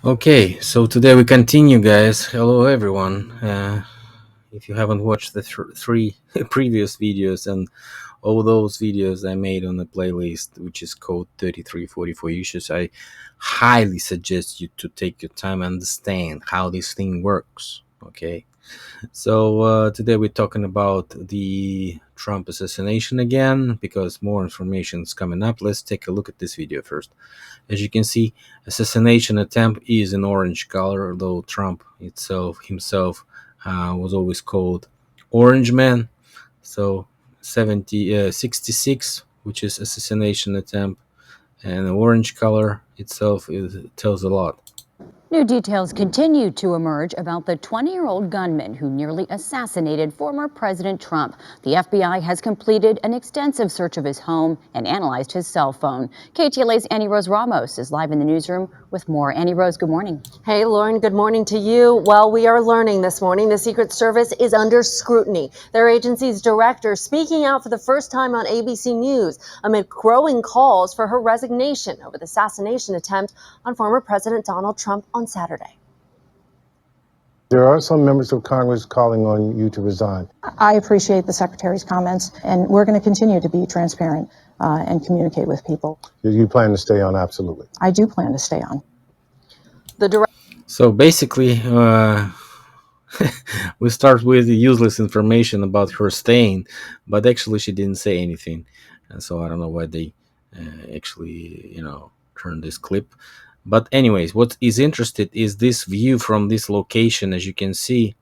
Okay, so today we continue, guys. Hello, everyone. If you haven't watched the three previous videos and all those videos I made on the playlist, which is called 3344 Issues, I highly suggest you to take your time and understand how this thing works. Okay, so today we're talking about the Trump assassination again because more information is coming up. Let's take a look at this video first. As you can see, assassination attempt is in orange color, although Trump himself was always called Orange Man. So 66, which is assassination attempt, and the orange color itself tells a lot. New details continue to emerge about the 20-year-old gunman who nearly assassinated former President Trump. The FBI has completed an extensive search of his home and analyzed his cell phone. KTLA's Annie Rose Ramos is live in the newsroom with more. Annie Rose, good morning. Hey, Lauren, good morning to you. Well, we are learning this morning the Secret Service is under scrutiny. Their agency's director speaking out for the first time on ABC News amid growing calls for her resignation over the assassination attempt on former President Donald Trump on Saturday. There are some members of Congress calling on you to resign. I appreciate the Secretary's comments, and we're going to continue to be transparent and communicate with people. You plan to stay on? Absolutely. I do plan to stay on. So basically, we start with useless information about her staying, but actually she didn't say anything, and so I don't know why they actually turned this clip. But anyways, what is interested is this view from this location. As you can see,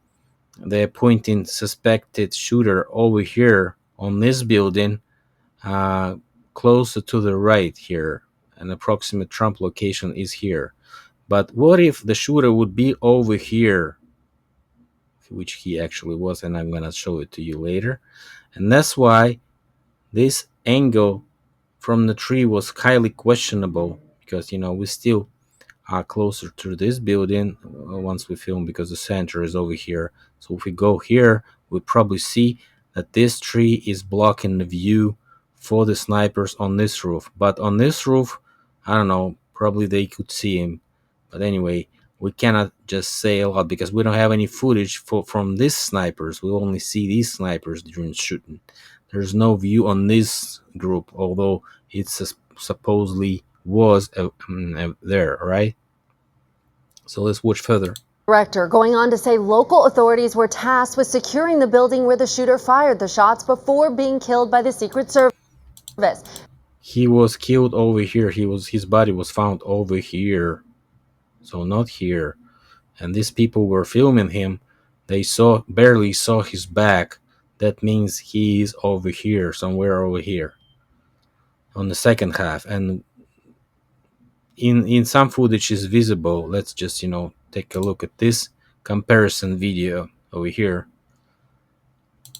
they're pointing suspected shooter over here on this building, closer to the right here. An approximate Trump location is here. But what if the shooter would be over here, which he actually was, and I'm gonna show it to you later. And that's why this angle from the tree was highly questionable, because we still are closer to this building once we film, because the center is over here. So if we go here, we'll probably see that this tree is blocking the view for the snipers on this roof. But on this roof, I don't know, probably they could see him. But anyway, we cannot just say a lot because we don't have any footage from these snipers. We only see these snipers during shooting. There's no view on this group, although it supposedly was there, right? So let's watch further. Director going on to say local authorities were tasked with securing the building where the shooter fired the shots before being killed by the Secret Service. He was killed over here. His body was found over here, so not here. And these people were filming him. They barely saw his back. That means he is over here, somewhere over here, on the second half. And in some footage is visible. Let's just take a look at this comparison video over here.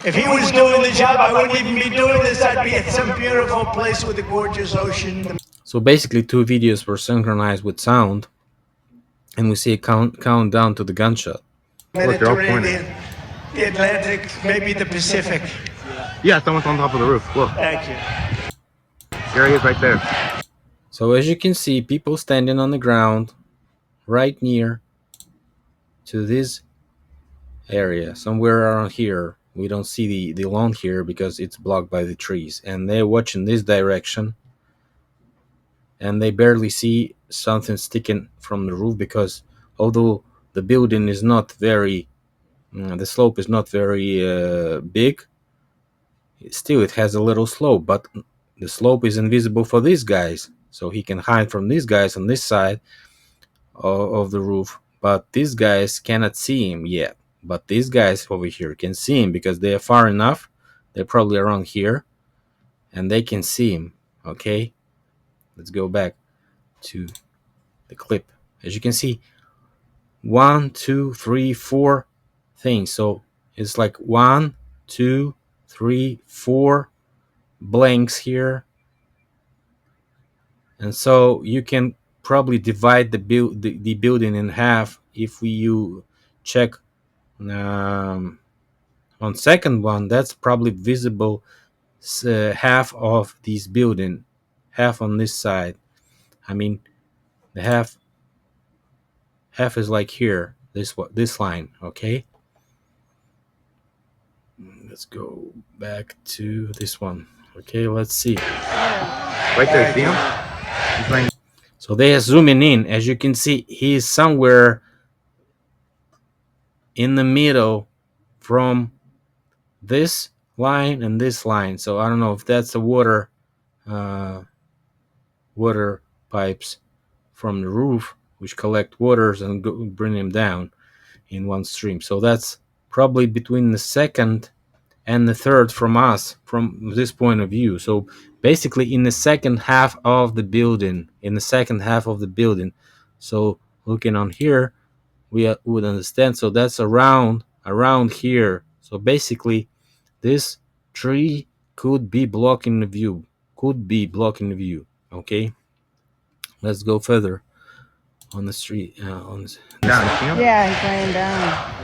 If he was doing the job, I wouldn't even be doing this. I'd be at some beautiful place with a gorgeous ocean. So basically, two videos were synchronized with sound, and we see a countdown to the gunshot. Mediterranean, the Atlantic, maybe the Pacific. Yeah, someone's on top of the roof. Look. Thank you. There he is right there. So as you can see, people standing on the ground right near to this area, somewhere around here. We don't see the lawn here because it's blocked by the trees, and they're watching this direction, and they barely see something sticking from the roof, because although the building is not very the slope is not very big, still it has a little slope, but the slope is invisible for these guys, so he can hide from these guys on this side of the roof, but these guys cannot see him yet. But these guys over here can see him because they are far enough. They're probably around here, and they can see him. Okay, let's go back to the clip. As you can see, 1, 2, 3, 4 things. So it's like 1, 2, 3, 4 blanks here, and so you can probably divide the building in half. If you check on second one, that's probably visible, half of this building, half on this side. I mean, the half half is like here, this line, okay? Let's go back to this one. Okay, let's see. Right there, see him? He's laying. So they are zooming in. As you can see, he is somewhere in the middle from this line and this line. So I don't know if that's the water pipes from the roof, which collect waters and bring them down in one stream. So that's probably between the second and the third from us, from this point of view. So basically in the second half of the building, so looking on here, we would understand. So that's around here. So basically this tree could be blocking the view, okay? Let's go further on the street. Down, see him? Yeah, he's laying down.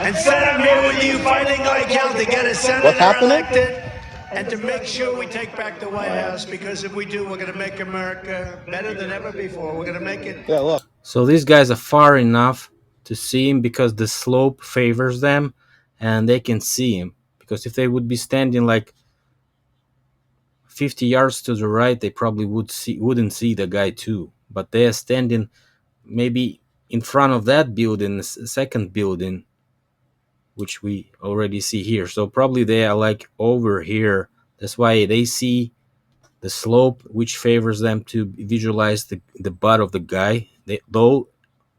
Instead, I'm here with you fighting like hell to get a senator elected and to make sure we take back the White House, because if we do, we're going to make America better than ever before. We're going to make it. Yeah, look. So these guys are far enough to see him because the slope favors them and they can see him. Because if they would be standing like 50 yards to the right, they probably wouldn't see the guy too. But they are standing maybe in front of that building, the second building, which we already see here. So probably they are like over here. That's why they see the slope, which favors them to visualize the butt of the guy. Though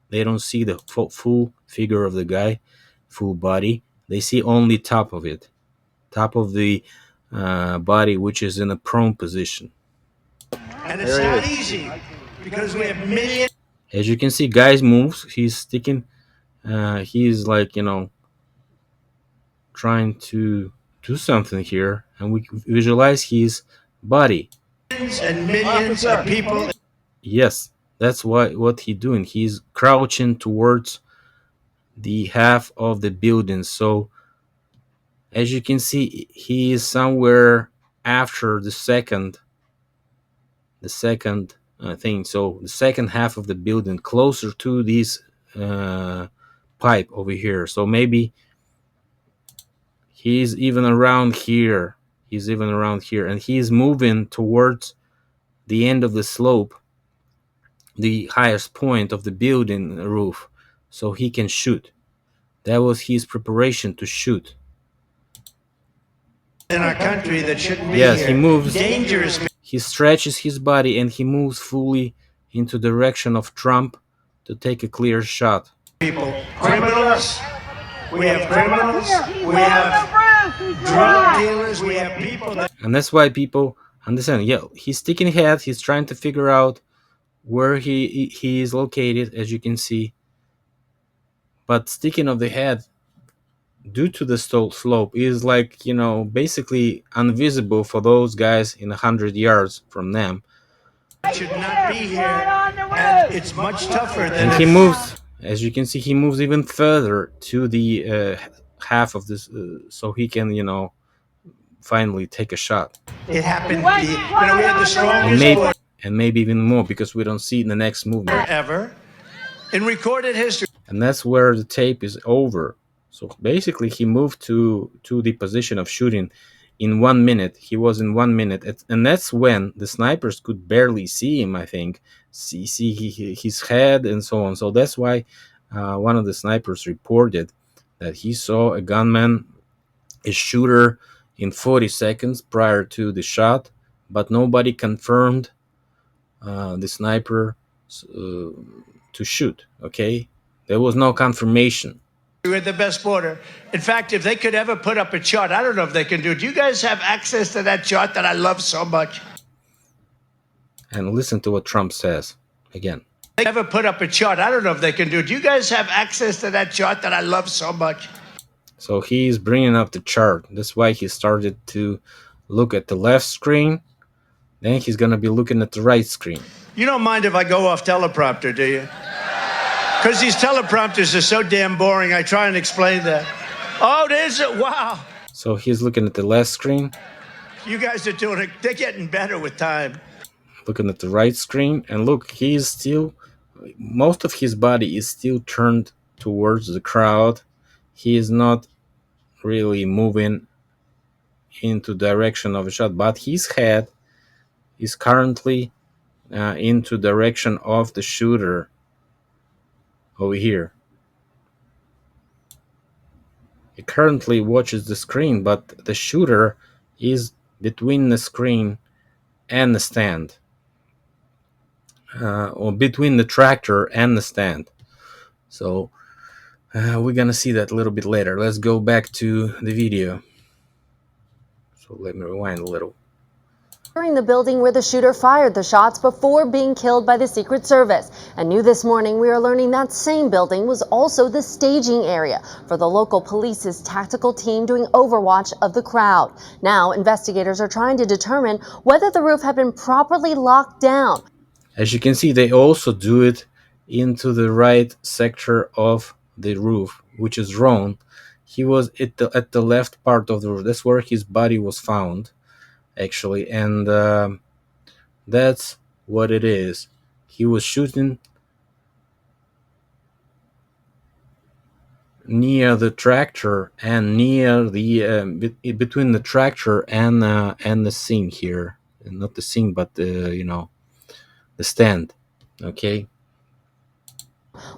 they don't see the full figure of the guy, full body. They see only top of it, top of the body, which is in a prone position. And it's not easy because we have millions. As you can see, guys moves. He's sticking. He's like, trying to do something here, and we visualize his body. And millions of people. Yes, that's what he's doing. He's crouching towards the half of the building. So as you can see, he is somewhere after the second thing. So the second half of the building, closer to this pipe over here. So maybe he's even around here. And he's moving towards the end of the slope, the highest point of the building roof, so he can shoot. That was his preparation to shoot. In our country that shouldn't be Yes, here. he moves. Dangerous He stretches his body and he moves fully into the direction of Trump to take a clear shot. people. Criminals. We have criminals. We have drug dealers. We have people that. And that's why people understand. Yeah, he's sticking head. He's trying to figure out where he is located, as you can see. But sticking of the head, due to the slope, is like, basically invisible for those guys in 100 yards from them. Should not be here, and it's much tougher than. And he moves, as you can see, he moves even further to the half of this, so he can, finally take a shot. It happened. We had the strongest And maybe even more, because we don't see the next movement. ever in recorded history. And that's where the tape is over. So basically, he moved to the position of shooting in 1 minute. He was in 1 minute, and that's when the snipers could barely see him. I think see his head and so on. So that's why one of the snipers reported that he saw a gunman, a shooter, in 40 seconds prior to the shot, but nobody confirmed the sniper to shoot. Okay, there was no confirmation. We're the best border. In fact, if they could ever put up a chart, I don't know if they can do it. Do you guys have access to that chart that I love so much? And listen to what Trump says again. They ever put up a chart? I don't know if they can do it. Do you guys have access to that chart that I love so much? So he's bringing up the chart. That's why he started to look at the left screen. Then he's going to be looking at the right screen. You don't mind if I go off teleprompter, do you? Because these teleprompters are so damn boring. I try and explain that. Oh, there's it. Wow. So he's looking at the left screen. You guys are doing it. They're getting better with time. Looking at the right screen. And look, he's still most of his body is still turned towards the crowd. He is not really moving into direction of a shot, but his head is currently into direction of the shooter over here. He currently watches the screen, but the shooter is between the screen and the stand, or between the tractor and the stand. So we're gonna see that a little bit later. Let's go back to the video. So let me rewind a little. Entering the building where the shooter fired the shots before being killed by the Secret Service. And new this morning, we are learning that same building was also the staging area for the local police's tactical team doing overwatch of the crowd. Now, investigators are trying to determine whether the roof had been properly locked down. As you can see, they also do it into the right sector of the roof, which is wrong. He was at the left part of the roof. That's where his body was found, actually, and that's what it is. He was shooting near the tractor and near the between the tractor and the scene here, not the scene, but the stand. Okay.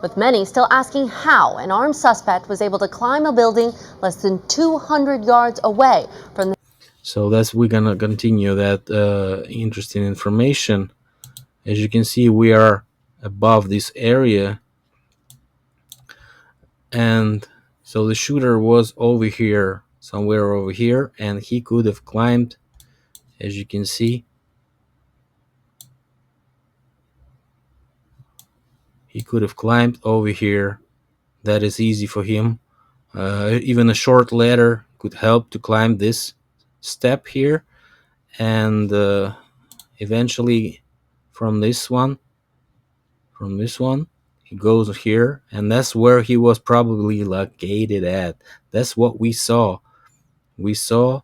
With many still asking how an armed suspect was able to climb a building less than 200 yards away from the. So we're gonna continue that interesting information. As you can see, we are above this area, and so the shooter was over here, somewhere over here, and he could have climbed, as you can see. He could have climbed over here. That is easy for him. Even a short ladder could help to climb this step here, and eventually from this one he goes here, and that's where he was probably located at. That's what we saw. We saw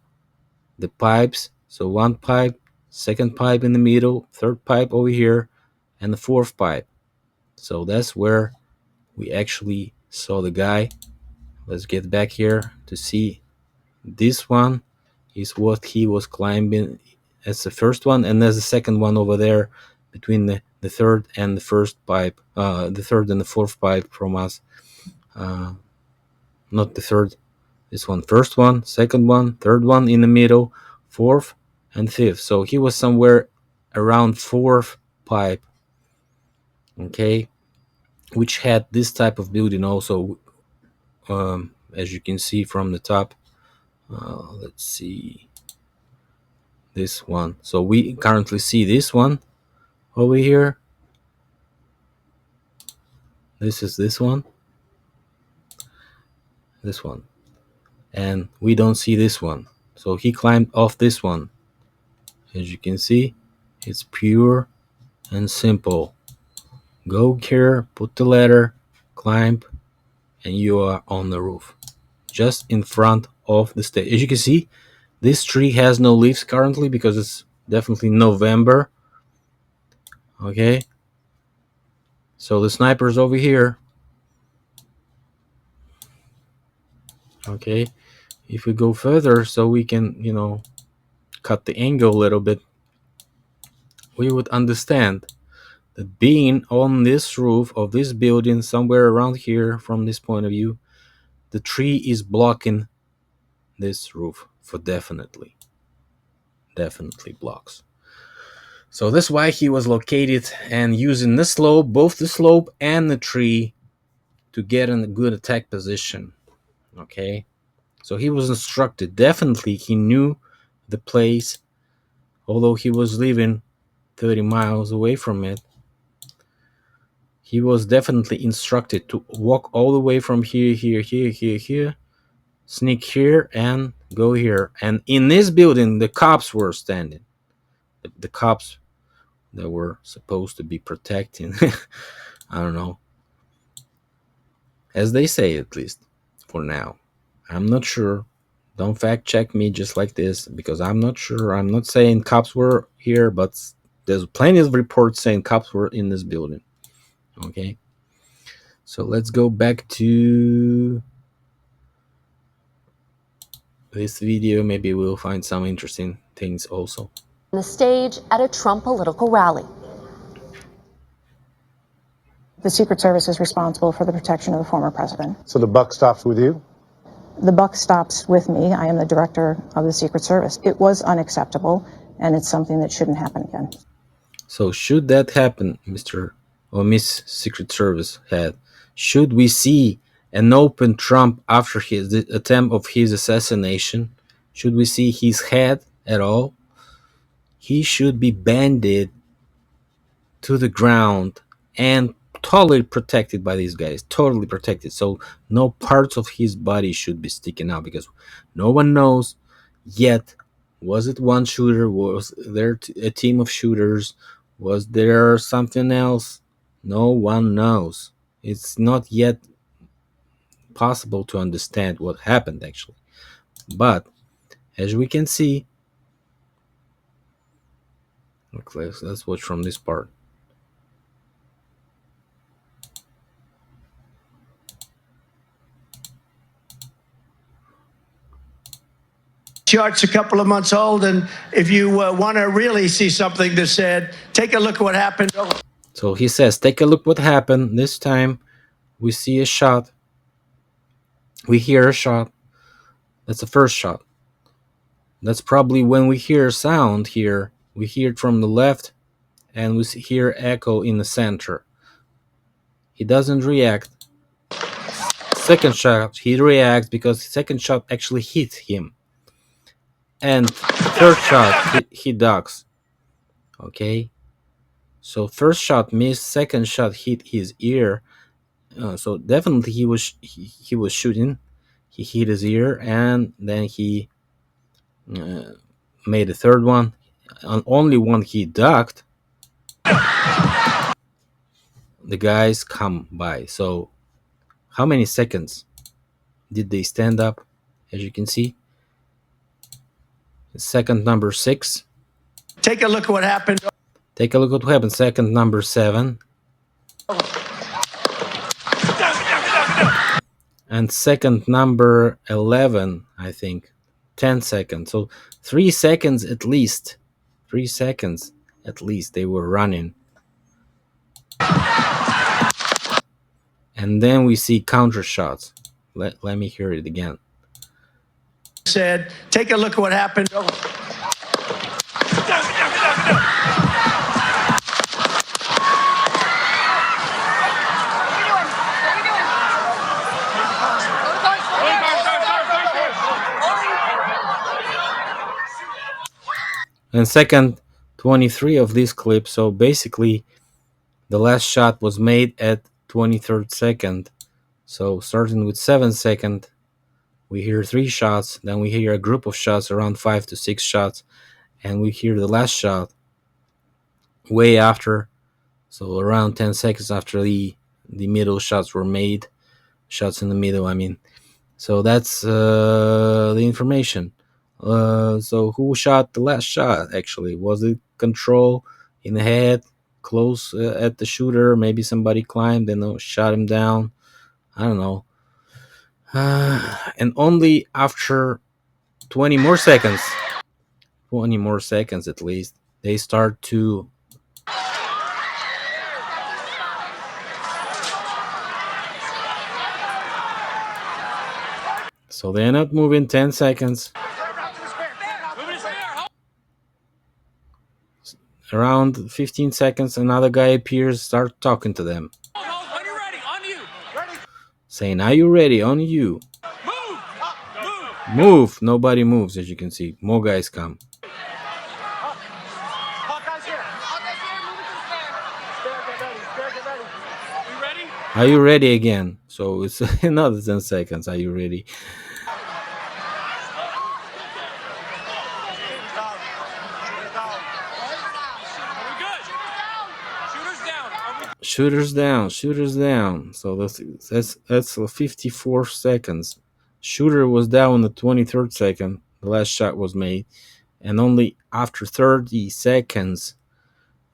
the pipes. So one pipe, second pipe in the middle, third pipe over here, and the fourth pipe. So that's where we actually saw the guy. Let's get back here to see. This one is what he was climbing as the first one, and there's the second one over there between the third and the first pipe, the third and the fourth pipe from us. Not the third, this one. First one, second one, third one in the middle, fourth and fifth. So he was somewhere around fourth pipe, okay, which had this type of building also, as you can see from the top. Let's see this one. So we currently see this one over here. This is this one, and we don't see this one. So he climbed off this one. As you can see, it's pure and simple. Go here, put the ladder, climb, and you are on the roof, just in front of the stage. As you can see, this tree has no leaves currently because it's definitely November. Okay, so the sniper's over here. Okay, if we go further, so we can cut the angle a little bit, we would understand that being on this roof of this building, somewhere around here from this point of view, the tree is blocking this roof for definitely blocks. So that's why he was located and using the slope, both the slope and the tree, to get in a good attack position. Okay, so he was instructed. Definitely he knew the place, although he was living 30 miles away from it. He was definitely instructed to walk all the way from here, sneak here and go here. And in this building, the cops were standing. The cops that were supposed to be protecting, I don't know, as they say, at least for now. I'm not sure. Don't fact check me just like this, because I'm not sure. I'm not saying cops were here, but there's plenty of reports saying cops were in this building. Okay, so let's go back to this video. Maybe we'll find some interesting things also. The stage at a Trump political rally. The Secret Service is responsible for the protection of the former president. So the buck stops with you? The buck stops with me. I am the director of the Secret Service. It was unacceptable, and it's something that shouldn't happen again. So should that happen, Mr. or Miss Secret Service head, should we see an open Trump after the attempt of his assassination? Should we see his head at all? He should be banded to the ground and totally protected by these guys, totally protected. So no parts of his body should be sticking out, because no one knows yet. Was it one shooter? Was there a team of shooters? Was there something else? No one knows. It's not yet possible to understand what happened actually. But as we can see, let's watch from this part. Chart's a couple of months old, and if you want to really see something that's said, take a look at what happened. So he says, take a look what happened. This time we see a shot. We hear a shot. That's the first shot. That's probably when we hear sound here. We hear it from the left, and we hear echo in the center. He doesn't react. Second shot, he reacts because the second shot actually hit him. And third shot, he ducks. Okay? So first shot missed, second shot hit his ear. So definitely he was shooting. He hit his ear, and then he made a third one. On only one he ducked, the guys come by. So how many seconds did they stand up? As you can see, second number 6. Take a look at what happened. Take a look at what happened. Second number 7. And second number 11, I think. 10 seconds. So 3 seconds at least. 3 seconds at least they were running. And then we see counter shots. Let me hear it again. Said, take a look at what happened. And second 23 of this clip. So basically the last shot was made at 23rd second. So starting with 7 second, we hear 3 shots, then we hear a group of shots, around 5 to 6 shots, and we hear the last shot way after, so around 10 seconds after the middle shots were made. Shots in the middle, I mean. So that's the information. So who shot the last shot actually? Was it Control in the head, close at the shooter? Maybe somebody climbed and shot him down. I don't know. And only after 20 more seconds at least, they start to so they end up moving 10 seconds. Around 15 seconds, another guy appears, start talking to them. Saying, are you ready? On you. Move. Nobody moves, as you can see. More guys come. Are you ready again? So it's another 10 seconds. Are you ready? Shooters down. So that's 54 seconds. Shooter was down the 23rd second. The last shot was made, and only after 30 seconds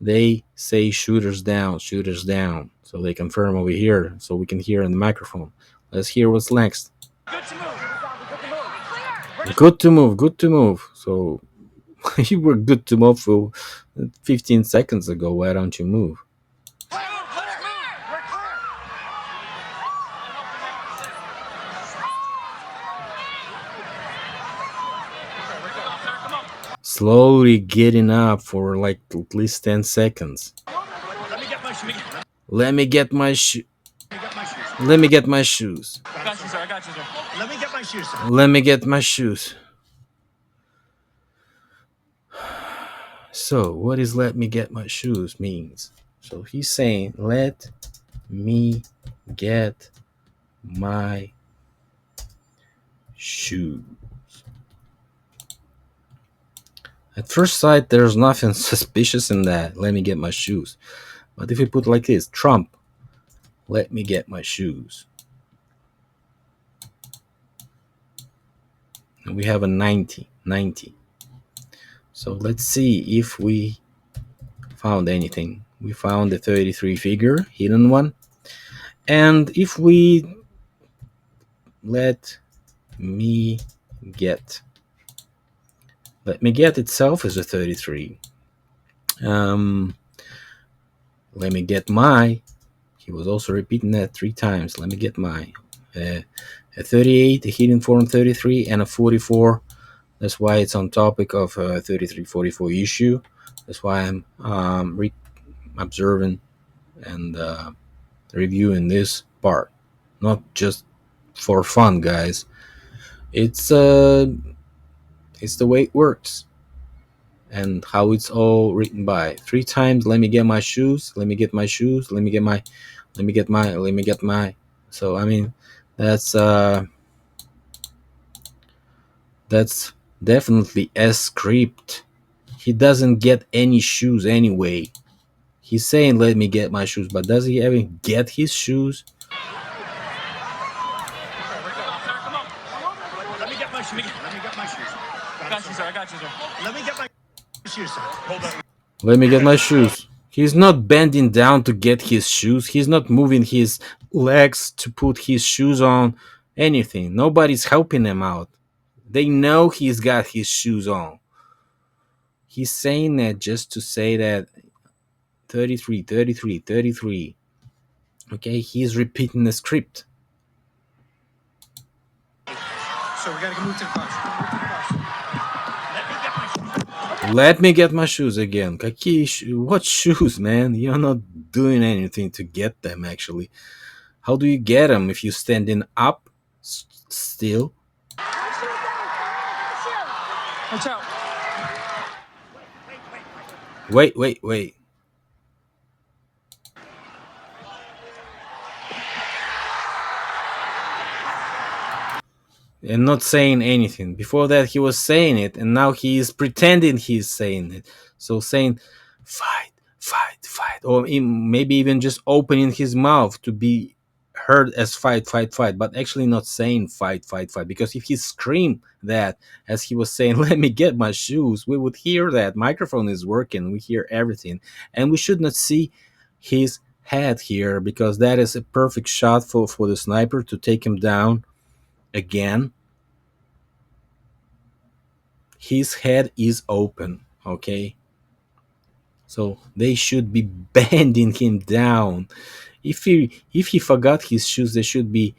they say shooters down, so they confirm over here, so we can hear in the microphone. Let's hear what's next. Good to move. So you were good to move for 15 seconds ago. Why don't you move? Slowly getting up for like at least 10 seconds. Let me get my shoes. Let me get my shoes, sir. Let me get my shoes. So, what is let me get my shoes means? So, he's saying, let me get my shoes. At first sight, there's nothing suspicious in that. Let me get my shoes. But if we put like this, Trump, let me get my shoes. And we have a 90. So let's see if we found anything. We found the 33 figure, hidden one. And if we let me get itself is a 33. Let me get my, he was also repeating that 3 times. Let me get my, a 38, a hidden form 33, and a 44. That's why it's on topic of 3344 issue. That's why I'm observing and reviewing this part, not just for fun, guys. It's the way it works and how it's all written by 3 times. Let me get my shoes. Let me get my shoes. Let me get my. Let me get my. Let me get my. So I mean, that's definitely a script. He doesn't get any shoes anyway. He's saying let me get my shoes, but does he even get his shoes? Let me get my shoes. Let me get my shoes. Got you, sir. I got you, sir. Let me get my shoes, sir. Hold on. Let me get my shoes. He's not bending down to get his shoes. He's not moving his legs to put his shoes on. Anything. Nobody's helping him out. They know he's got his shoes on. He's saying that just to say that 33. Okay, he's repeating the script. So we gotta move to the bus. Let me get my shoes again. What shoes, man? You're not doing anything to get them, actually. How do you get them if you're standing up still? Watch out. Wait. And not saying anything. Before that, he was saying it, and now he is pretending he's saying it. So saying, fight. Or maybe even just opening his mouth to be heard as fight. But actually not saying fight. Because if he screamed that as he was saying, let me get my shoes, we would hear that. Microphone is working. We hear everything. And we should not see his head here, because that is a perfect shot for the sniper to take him down. Again, his head is open, okay? So they should be bending him down. If he forgot his shoes, they should be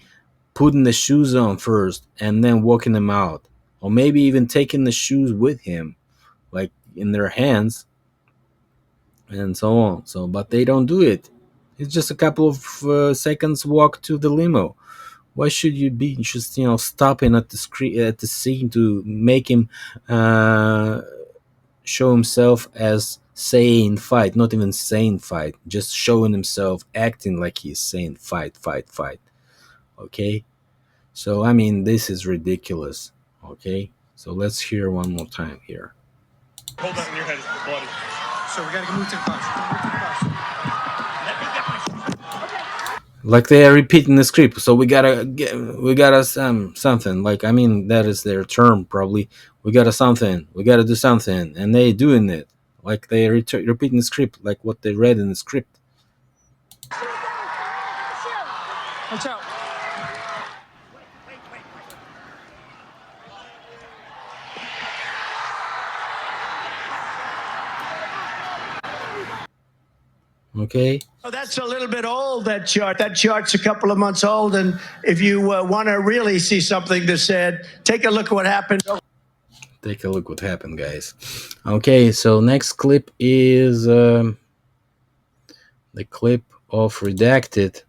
putting the shoes on first and then walking them out, or maybe even taking the shoes with him, like in their hands, and so on. So, but they don't do it. It's just a couple of seconds walk to the limo. Why should you be just stopping at the scene to make him show himself as saying fight, not even saying fight, just showing himself acting like he's saying fight. Okay, so I mean, this is ridiculous. Okay, so let's hear one more time here. Hold on, your head is bloody. So we gotta move to the bus. Like they are repeating the script, so we gotta something. Like, I mean, that is their term probably. We gotta do something, and they doing it. like they repeat in the script, like what they read in the script. Watch out. Okay. Oh, that's a little bit old, that chart. That chart's a couple of months old. And if you want to really see something that's said, take a look at what happened. Take a look what happened, guys. Okay, so next clip is the clip of Redacted.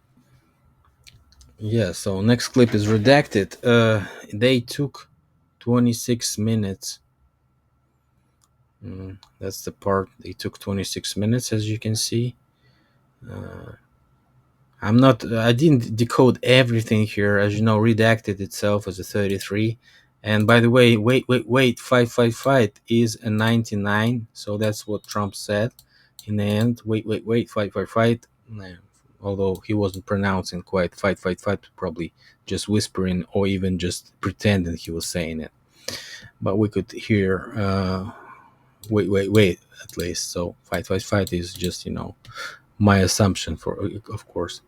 Yeah, so next clip is Redacted. They took 26 minutes. That's the part. They took 26 minutes, as you can see. I didn't decode everything here. As you know, Redacted itself is a 33. And by the way, wait, fight is a 99. So that's what Trump said in the end. Wait, fight. Although he wasn't pronouncing quite fight, probably just whispering or even just pretending he was saying it. But we could hear wait at least. So fight is just, my assumption, for of course.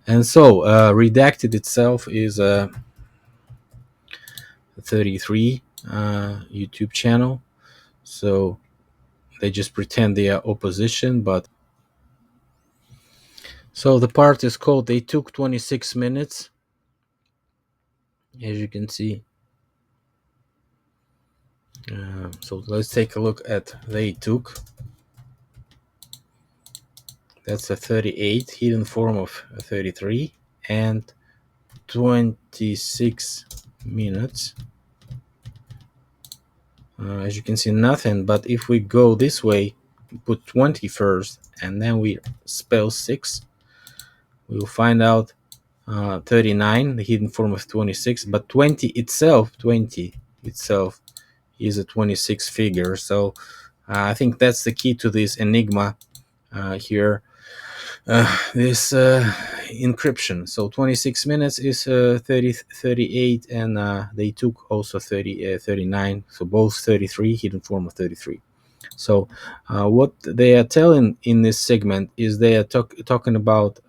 And so Redacted itself is a 33 YouTube channel, so they just pretend they are opposition. But so the part is called They Took 26 Minutes, as you can see. So let's take a look at They Took. That's a 38, hidden form of a 33, and 26 minutes. As you can see, nothing. But if we go this way, put 20 first, and then we spell 6, we will find out 39, the hidden form of 26. But 20 itself is a 26 figure. So I think that's the key to this enigma here. This encryption. So 26 minutes is 38, and they took also 39. So both 33, hidden form of 33. So what they are telling in this segment is they are talking about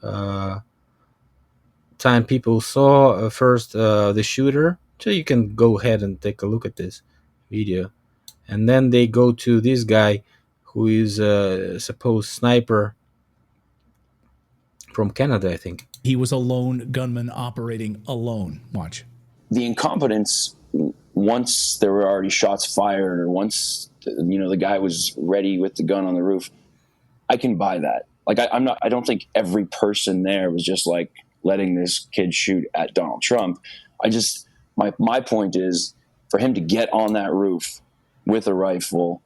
time people saw first the shooter. So you can go ahead and take a look at this video, and then they go to this guy who is a supposed sniper from Canada, I think. He was a lone gunman operating alone. Watch. The incompetence, once there were already shots fired, or once the guy was ready with the gun on the roof, I can buy that. Like I don't think every person there was just like letting this kid shoot at Donald Trump. My point is, for him to get on that roof with a rifle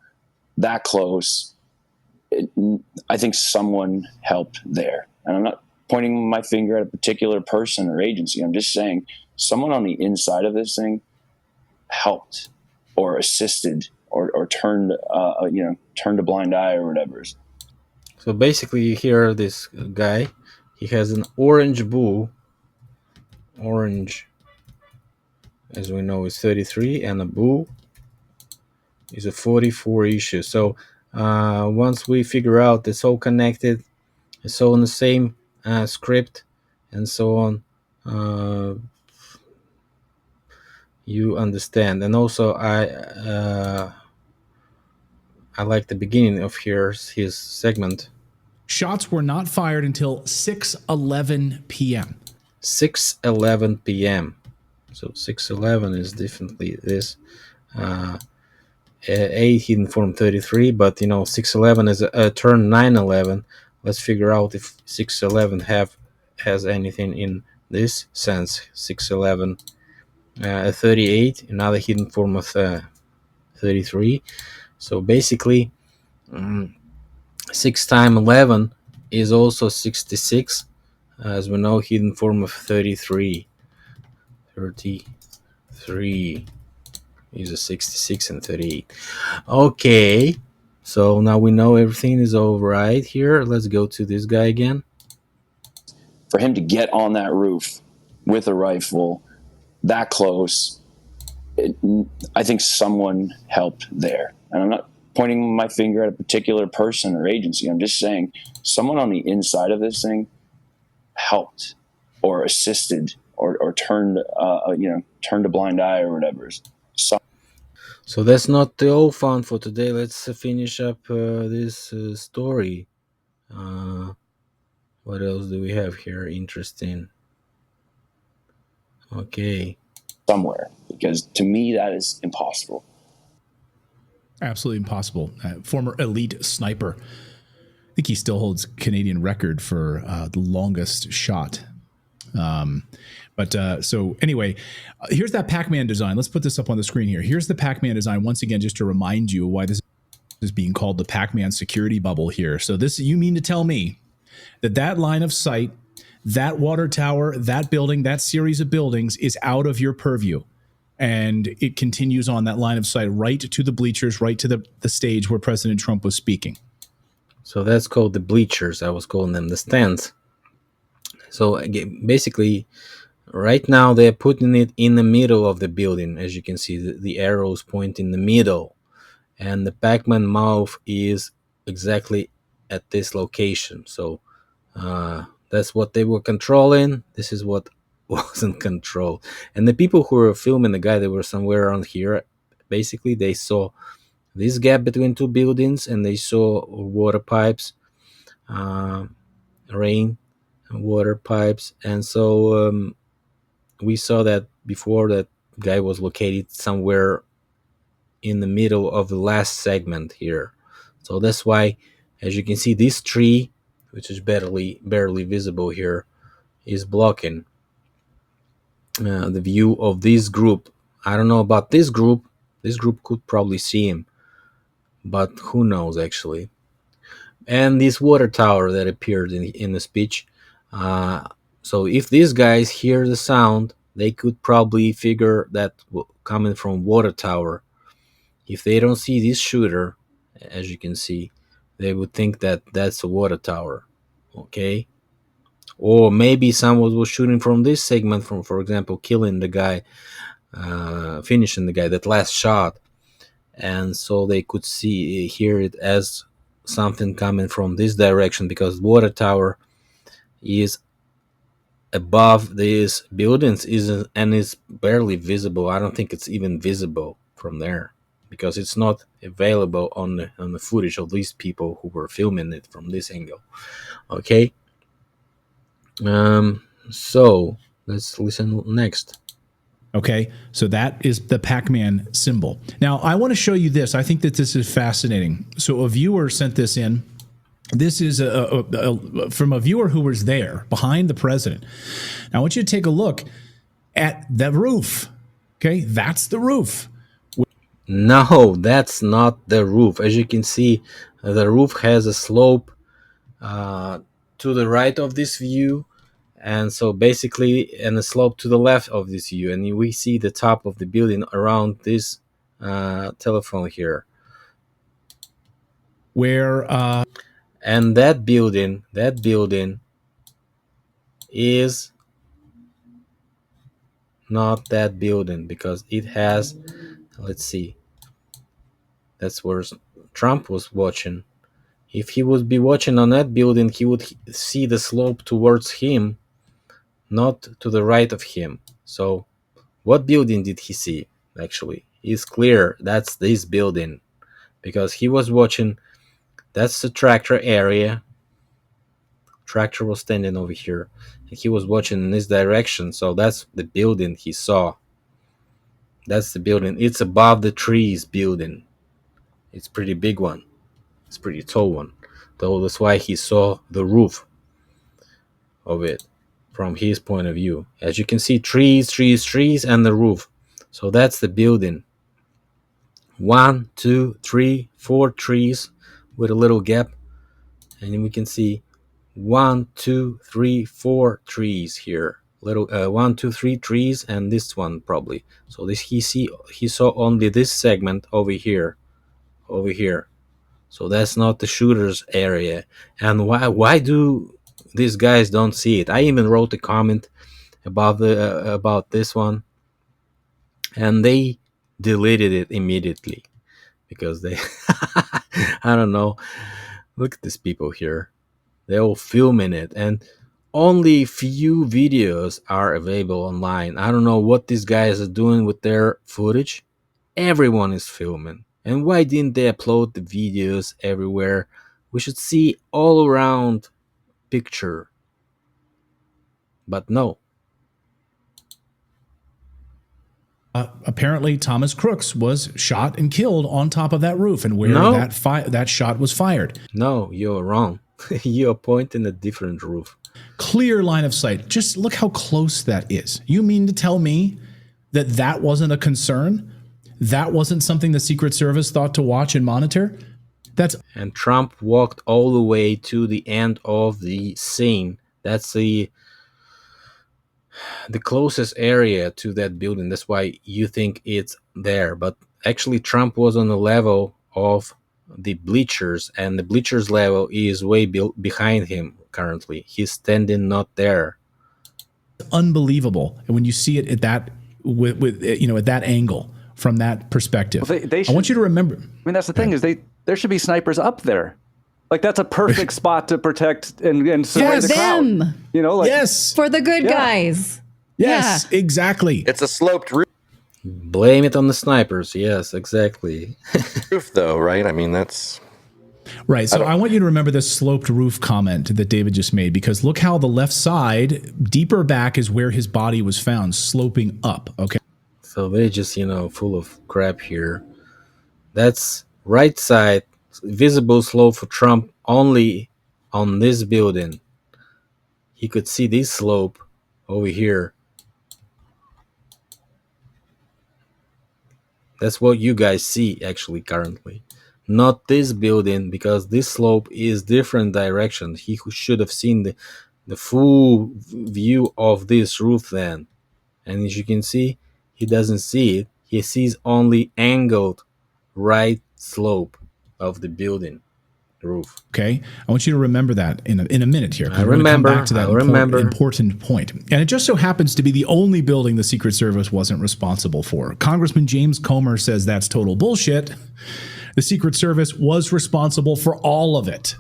that close, I think someone helped there. And I'm not pointing my finger at a particular person or agency. I'm just saying someone on the inside of this thing helped or assisted or turned a blind eye or whatever. So basically, you hear this guy. He has an orange bull. Orange, as we know, is 33, and a bull is a 44 issue. So once we figure out it's all connected, it's all in the same script, and so on, you understand. And also, I like the beginning of his segment. Shots were not fired until 6:11 p.m. 6:11 p.m. So 6:11 is definitely this. 8 hidden form 33, but 6:11 is a turn 9:11. Let's figure out if 6:11 has anything in this sense. 6:11, 38, another hidden form of 33. So basically, 6 times 11 is also 66. As we know, hidden form of 33. 33 is a 66 and 38. Okay, so now we know everything is all right here. Let's go to this guy again. For him to get on that roof with a rifle that close, I think someone helped there. And I'm not pointing my finger at a particular person or agency. I'm just saying someone on the inside of this thing helped or assisted or turned turned a blind eye or whatever. So that's not the all fun for today. Let's finish up this story. What else do we have here? Interesting. Okay. Somewhere, because to me that is impossible. Absolutely impossible. Former elite sniper. I think he still holds Canadian record for the longest shot. So anyway, here's that Pac-Man design. Let's put this up on the screen here. Here's the Pac-Man design once again, just to remind you why this is being called the Pac-Man security bubble here. So this, you mean to tell me that line of sight, that water tower, that building, that series of buildings is out of your purview, and it continues on that line of sight right to the bleachers, right to the stage where President Trump was speaking. So that's called the bleachers. I was calling them the stands. So basically, right now they're putting it in the middle of the building. As you can see, the arrows point in the middle, and the Pac-Man mouth is exactly at this location. So that's what they were controlling. This is what wasn't controlled. And the people who were filming the guy, they were somewhere around here. Basically, they saw this gap between two buildings, and they saw water pipes, rain water pipes. And so we saw that before, that guy was located somewhere in the middle of the last segment here. So that's why, as you can see, this tree, which is barely visible here, is blocking the view of this group. I don't know about this group. This group could probably see him, but who knows actually. And this water tower that appeared in the speech. So if these guys hear the sound, they could probably figure that coming from water tower. If they don't see this shooter, as you can see, they would think that that's a water tower. Okay. Or maybe someone was shooting from this segment, from, for example, killing the guy, finishing the guy, that last shot. And so they could hear it as something coming from this direction, because water tower is above these buildings, and is barely visible. I don't think it's even visible from there, because it's not available on the footage of these people who were filming it from this angle. Okay. So let's listen next. Okay, so that is the Pac-Man symbol. Now, I want to show you this. I think that this is fascinating. So a viewer sent this in. This is from a viewer who was there behind the president. Now, I want you to take a look at the roof. Okay, that's the roof. No, that's not the roof. As you can see, the roof has a slope to the right of this view, and so basically, and a slope to the left of this view, and we see the top of the building around this telephone here. Where and that building is not that building, because it has, let's see, that's where Trump was watching. If he would be watching on that building, he would see the slope towards him, not to the right of him. So what building did he see? Actually, it's clear that's this building, because he was watching. That's the tractor area. Tractor was standing over here, and he was watching in this direction. So that's the building he saw. That's the building. It's above the trees building. It's a pretty big one. It's a pretty tall one. So that's why he saw the roof of it from his point of view. As you can see, trees, and the roof. So that's the building. 1, 2, 3, 4 trees with a little gap. And then we can see 1, 2, 3, 4 trees here. Little 1, 2, 3 trees, and this one probably. So this he saw only this segment over here. So that's not the shooter's area. And why do these guys don't see it? I even wrote a comment about this one, and they deleted it immediately, because they, I don't know. Look at these people here. They're all filming it, and only few videos are available online. I don't know what these guys are doing with their footage. Everyone is filming. And why didn't they upload the videos everywhere? We should see all around picture. But no. Apparently, Thomas Crooks was shot and killed on top of that roof, and where No. that shot was fired. No, you're wrong. You're pointing a different roof. Clear line of sight. Just look how close that is. You mean to tell me that that wasn't a concern? That wasn't something the Secret Service thought to watch and monitor? And Trump walked all the way to the end of the scene. That's the closest area to that building. That's why you think it's there. But actually, Trump was on the level of the bleachers, and the bleachers level is way behind him currently. He's standing not there. Unbelievable. And when you see it at that with at that angle from that perspective, Well, they should, I want you to remember. I mean, that's the thing is there should be snipers up there. Like that's a perfect spot to protect and survey the crowd. Them. You know, like Yes. For the good guys. Yes, exactly. It's a sloped roof, Blame it on the snipers. Yes, exactly. though, right? I mean, that's Right. So I want you to remember this sloped roof comment that David just made, because look how the left side, deeper back, is where his body was found, sloping up. Okay. So they're just, full of crap here. That's right side, visible slope for Trump only on this building. He could see this slope over here. That's what you guys see actually currently. Not this building, because this slope is different direction. He should have seen the full view of this roof then. And as you can see, he doesn't see it. He sees only angled right slope of the building roof. Okay. I want you to remember that in a minute here. 'Cause I we're gonna come remember. back to that I remember. important point. And it just so happens to be the only building the Secret Service wasn't responsible for. Congressman James Comer says that's total bullshit. The Secret Service was responsible for all of it.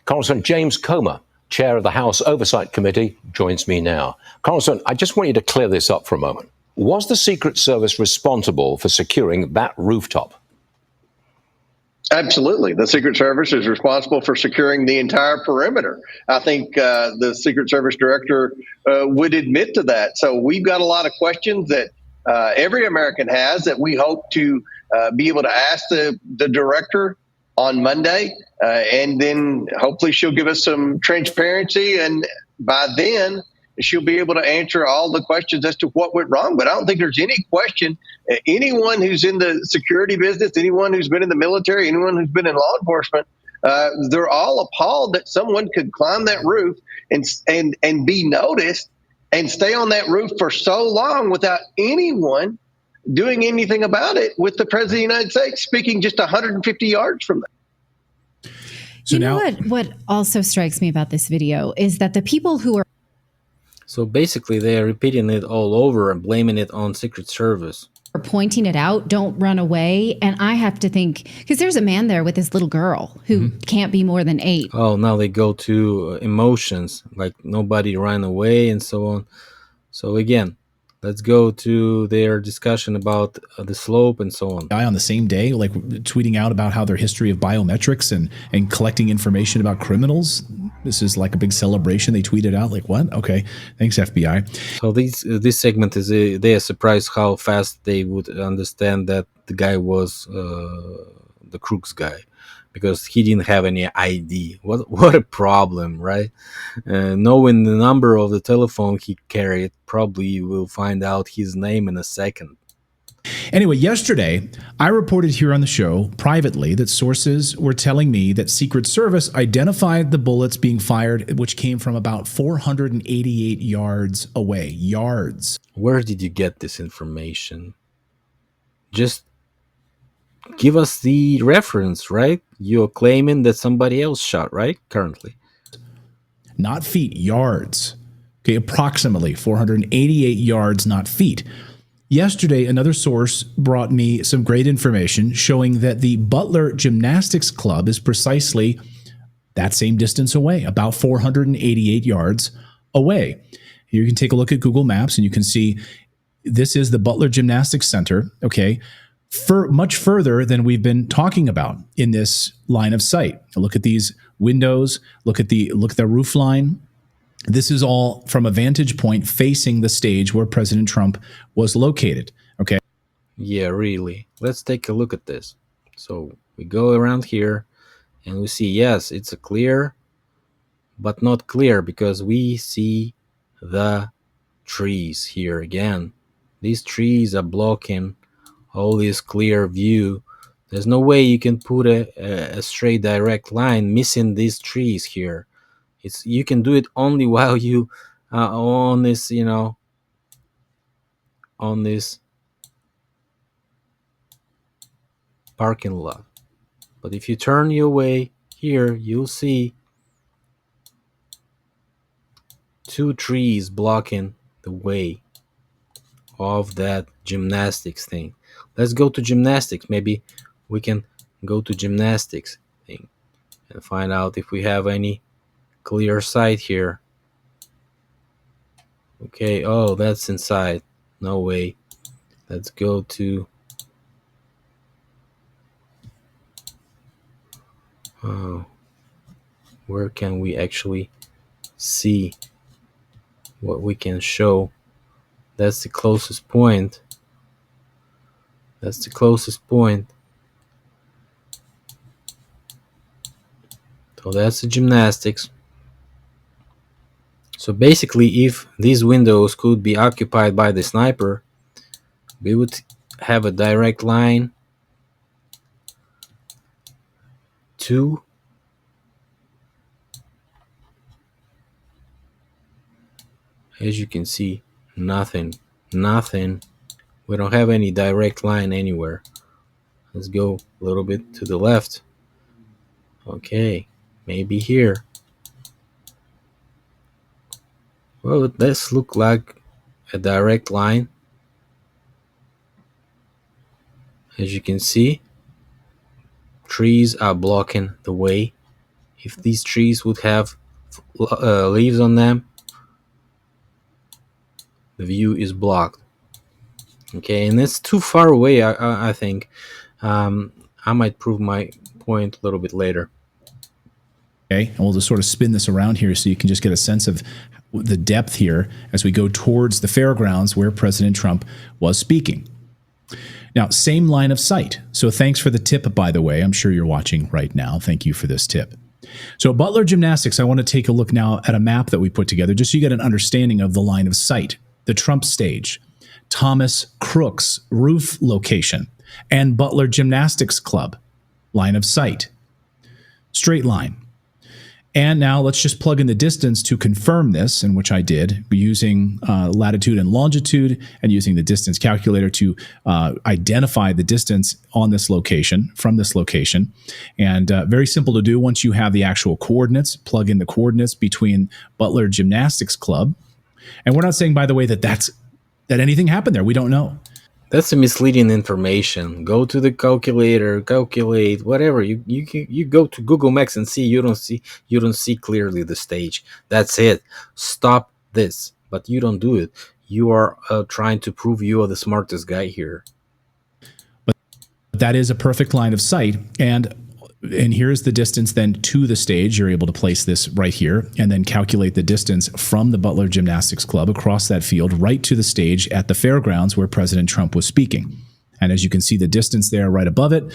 Congressman James Comer, chair of the House Oversight Committee, joins me now. Congressman, I just want you to clear this up for a moment. Was the Secret Service responsible for securing that rooftop? Absolutely. The Secret Service is responsible for securing the entire perimeter. I think the Secret Service director would admit to that. So we've got a lot of questions that every American has that we hope to be able to ask the director on Monday. And then hopefully she'll give us some transparency. And by then, she'll be able to answer all the questions as to what went wrong. But I don't think there's any question. Anyone who's in the security business, anyone who's been in the military, anyone who's been in law enforcement, they're all appalled that someone could climb that roof and be noticed and stay on that roof for so long without anyone doing anything about it, with the President of the United States speaking just 150 yards from them. So you know what also strikes me about this video is that the people who are So basically, they are repeating it all over and blaming it on Secret Service. pointing it out don't run away. And I have to think, because there's a man there with this little girl who can't be more than 8. Oh, now they go to emotions, like nobody ran away and so on. So again, let's go to their discussion about the slope and so on. On the same day, like tweeting out about how their history of biometrics and collecting information about criminals. This is like a big celebration. They tweeted out like, what? Okay. Thanks, FBI. So this segment is they are surprised how fast they would understand that the guy was the Crooks guy, because he didn't have any ID. What a problem, right? Knowing the number of the telephone he carried, probably you will find out his name in a second. Anyway, yesterday, I reported here on the show privately that sources were telling me that Secret Service identified the bullets being fired, which came from about 488 yards away. Yards. Where did you get this information? Just give us the reference, right? You're claiming that somebody else shot, right? Currently. Not feet, yards. Okay, approximately 488 yards, not feet. yesterday, another source brought me some great information showing that the Butler Gymnastics Club is precisely that same distance away, about 488 yards away. You can take a look at Google Maps and you can see this is the Butler Gymnastics Center, okay, for much further than we've been talking about in this line of sight. Look at these windows, look at the roof line. This is all from a vantage point facing the stage where President Trump was located, okay? Yeah, really. Let's take a look at this. So we go around here and we see, yes, it's a clear, but not clear because we see the trees here again. These trees are blocking all this clear view. There's no way you can put a straight direct line missing these trees here. You can do it only while you on this, on this parking lot. But if you turn your way here, you'll see 2 trees blocking the way of that gymnastics thing. Let's go to gymnastics. Maybe we can go to gymnastics thing and find out if we have any clear sight here. Okay, oh, that's inside. No way. Let's go to where can we actually see what we can show? That's the closest point. That's the closest point. So that's the gymnastics. So basically, if these windows could be occupied by the sniper, we would have a direct line to as you can see, nothing. We don't have any direct line anywhere. Let's go a little bit to the left. Okay, maybe here. Well, it does look like a direct line. As you can see, trees are blocking the way. If these trees would have leaves on them, the view is blocked. Okay, and it's too far away, I think. I might prove my point a little bit later. Okay, and we'll just sort of spin this around here so you can just get a sense of the depth here as we go towards the fairgrounds where President Trump was speaking. Now, same line of sight. So thanks for the tip, by the way. I'm sure you're watching right now. Thank you for this tip. So Butler Gymnastics, I want to take a look now at a map that we put together just so you get an understanding of the line of sight. The Trump stage, Thomas Crook's roof location, and Butler Gymnastics Club, line of sight. Straight line. And now let's just plug in the distance to confirm this, and which I did, using latitude and longitude and using the distance calculator to identify the distance on this location, from this location. And very simple to do. Once you have the actual coordinates, plug in the coordinates between Butler Gymnastics Club. And we're not saying, by the way, that anything happened there. We don't know. That's a misleading information. Go to the calculator, calculate whatever. You go to Google Maps and see you don't see clearly the stage. That's it. Stop this. But you don't do it. You are trying to prove you are the smartest guy here. But that is a perfect line of sight, and here's the distance then to the stage. You're able to place this right here and then calculate the distance from the Butler Gymnastics Club across that field right to the stage at the fairgrounds where President Trump was speaking. And as you can see, the distance there right above it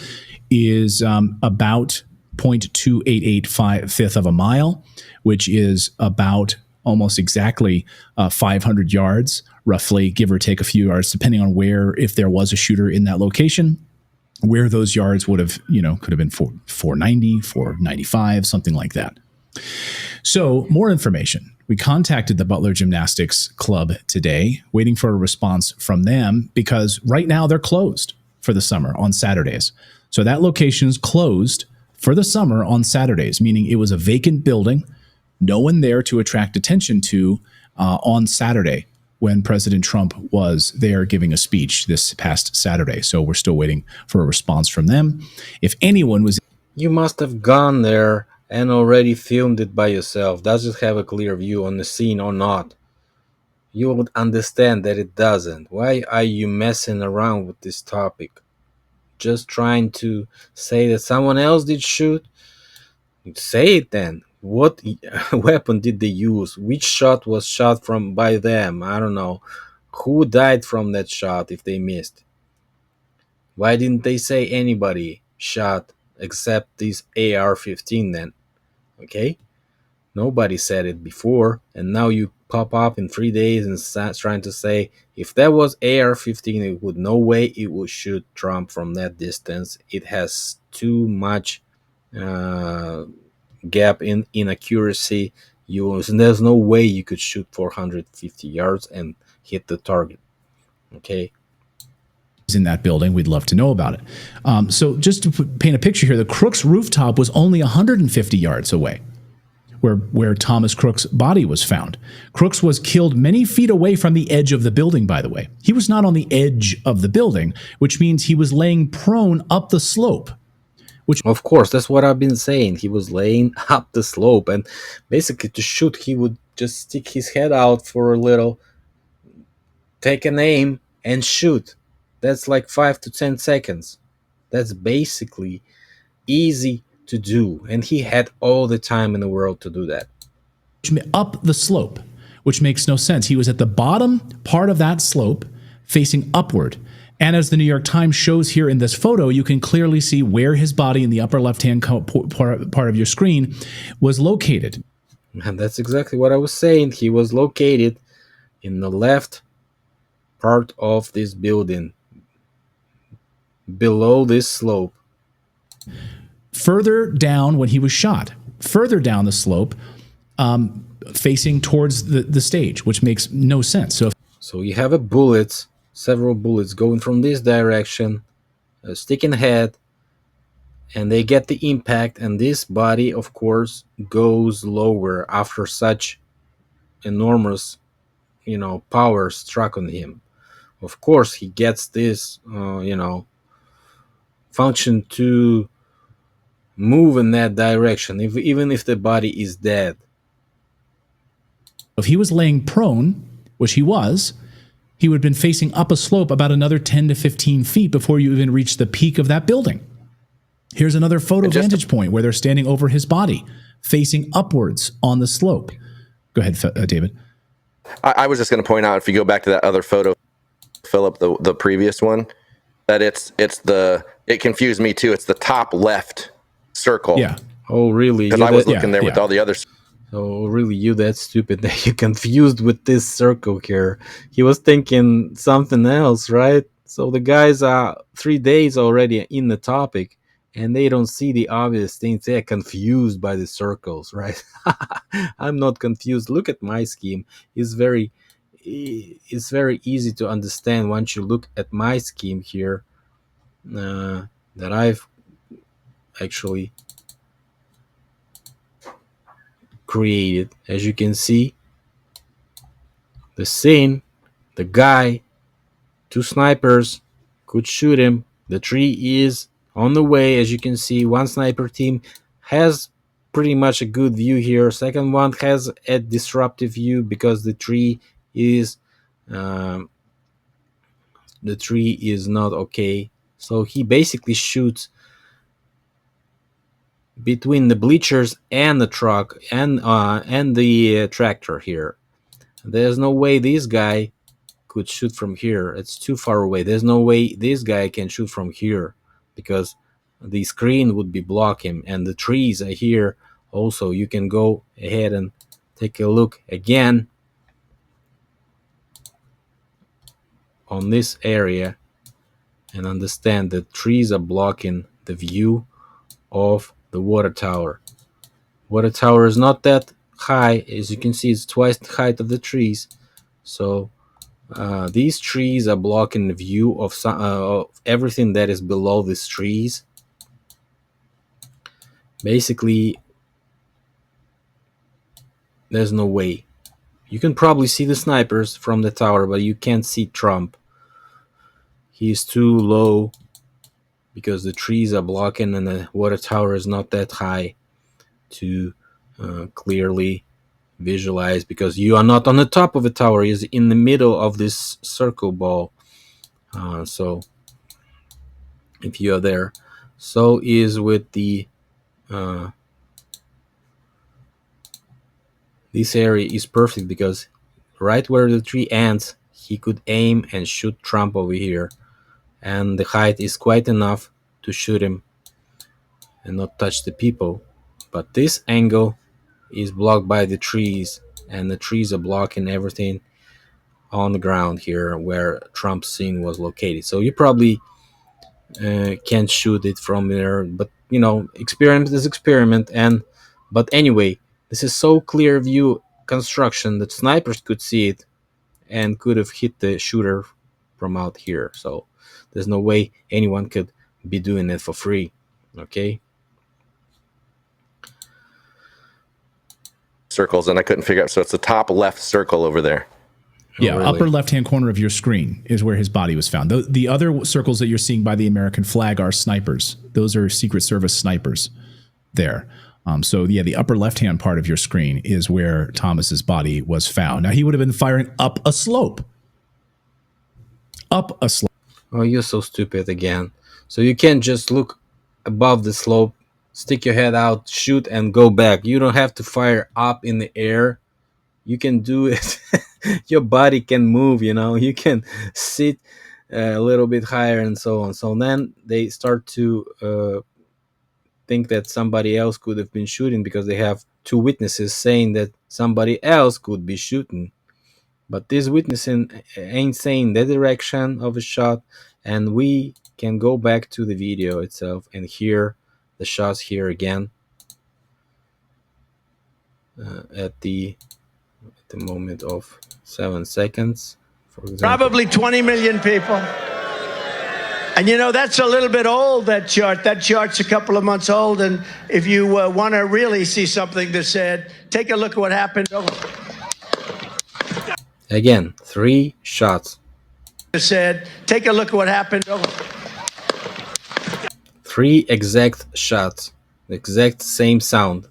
is about 0.2885 of a mile, which is about almost exactly 500 yards, roughly, give or take a few yards, depending on where, if there was a shooter in that location, where those yards would have, could have been 490, 495, something like that. So more information. We contacted the Butler Gymnastics Club today, waiting for a response from them because right now they're closed for the summer on Saturdays. So that location is closed for the summer on Saturdays, meaning it was a vacant building, no one there to attract attention to on Saturday. when President Trump was there giving a speech this past Saturday. So we're still waiting for a response from them. If anyone was... You must have gone there and already filmed it by yourself. Does it have a clear view on the scene or not? You would understand that it doesn't. Why are you messing around with this topic? Just trying to say that someone else did shoot? Say it then. What weapon did they use? Which shot was shot from by them? I don't know. Who died from that shot if they missed? Why didn't they say anybody shot except this AR-15 then? Okay? Nobody said it before, and now you pop up in 3 days and trying to say if that was AR-15, it would no way it would shoot Trump from that distance. It has too much gap in accuracy. There's no way you could shoot 450 yards and hit the target. Okay. In that building, we'd love to know about it. So just to paint a picture here, the Crooks rooftop was only 150 yards away where Thomas Crooks' body was found. Crooks was killed many feet away from the edge of the building, by the way. He was not on the edge of the building, which means he was laying prone up the slope. Which, of course, that's what I've been saying. He was laying up the slope, and basically to shoot, he would just stick his head out for a little, take an aim, and shoot. That's like 5 to 10 seconds. That's basically easy to do, and he had all the time in the world to do that. Up the slope, which makes no sense. He was at the bottom part of that slope, facing upward. And as the New York Times shows here in this photo, you can clearly see where his body in the upper left-hand part of your screen was located. And that's exactly what I was saying. He was located in the left part of this building, below this slope. Further down when he was shot, further down the slope, facing towards the stage, which makes no sense. So you have a bullet, several bullets going from this direction, sticking head, and they get the impact, and this body, of course, goes lower after such enormous, power struck on him. Of course, he gets this, function to move in that direction, even if the body is dead. If he was laying prone, which he was, he would have been facing up a slope about another 10 to 15 feet before you even reach the peak of that building. Here's another photo vantage point where they're standing over his body, facing upwards on the slope. Go ahead, David. I was just going to point out, if you go back to that other photo, Philip, the previous one, that it confused me too. It's the top left circle. Yeah. Oh, really? Because I was looking there with all the others. Oh, really? You that stupid that you confused with this circle here. He was thinking something else, right? So the guys are 3 days already in the topic, and they don't see the obvious things. They're confused by the circles, right? I'm not confused. Look at my scheme. It's very easy to understand once you look at my scheme here that I've actually created. As you can see, the scene, the guy, 2 snipers could shoot him. The tree is on the way. As you can see, one sniper team has pretty much a good view here. Second one has a disruptive view because the tree is not okay. So he basically shoots between the bleachers and the truck and the tractor here. There's no way this guy could shoot from here. It's too far away. There's no way this guy can shoot from here because the screen would be blocking, and the trees are here also. You can go ahead and take a look again on this area and understand that trees are blocking the view of the water tower. Water tower is not that high. As you can see, it's twice the height of the trees. So these trees are blocking the view of everything that is below these trees. Basically, there's no way You can probably see the snipers from the tower, but you can't see Trump. He's too low because the trees are blocking and the water tower is not that high to clearly visualize, because you are not on the top of the tower. He's in the middle of this circle ball. So if you are there, so is with the this area is perfect because right where the tree ends, he could aim and shoot Trump over here, and the height is quite enough to shoot him and not touch the people. But this angle is blocked by the trees, and the trees are blocking everything on the ground here where Trump's scene was located. So you probably can't shoot it from there, but you know, experiment is experiment. And but anyway, this is so clear view construction that snipers could see it and could have hit the shooter from out here. So there's no way anyone could be doing it for free. Okay. Circles, and I couldn't figure out. So it's the top left circle over there. Yeah, really? upper left-hand corner of your screen is where his body was found. The other circles that you're seeing by the American flag are snipers. Those are Secret Service snipers there. So yeah, the upper left-hand part of your screen is where Thomas's body was found. Now, he would have been firing up a slope. Up a slope. Oh, you're so stupid again. So you can't just look above the slope, stick your head out, shoot, and go back. You don't have to fire up in the air. You can do it. Your body can move, you know. You can sit a little bit higher and so on. So then they start to think that somebody else could have been shooting because they have two witnesses saying that somebody else could be shooting. But this witness ain't saying the direction of a shot, and we can go back to the video itself and hear the shots here again at the moment of 7 seconds, for example. Probably 20 million people. And you know, that's a little bit old, that chart. That chart's a couple of months old. And if you want to really see something that's said, take a look at what happened. Again, 3 shots. Said, take a look at what happened. 3 exact shots. The exact same sound.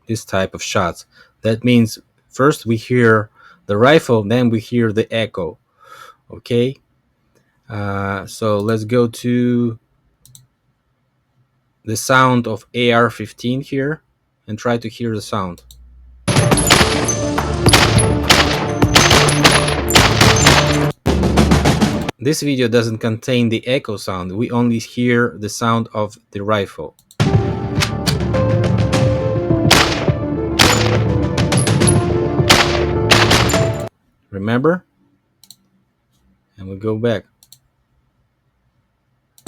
This type of shots. That means first we hear the rifle, then we hear the echo. Okay, so let's go to the sound of AR-15 here and try to hear the sound. This video doesn't contain the echo sound. We only hear the sound of the rifle. Remember? And we go back.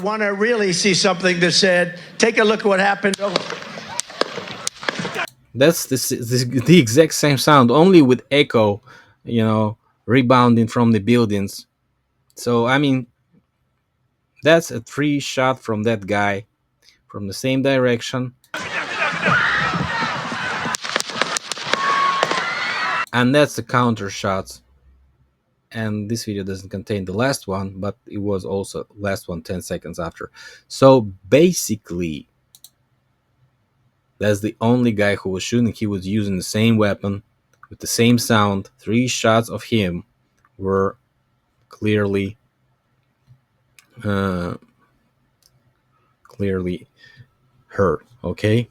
Want to really see something that said, take a look at what happened. That's the exact same sound, only with echo, you know, rebounding from the buildings. So, I mean, that's a 3 shot from that guy from the same direction. And that's the counter shots. And this video doesn't contain the last one, but it was also last one 10 seconds after. So basically, that's the only guy who was shooting. He was using the same weapon with the same sound. 3 shots of him were clearly heard. Okay.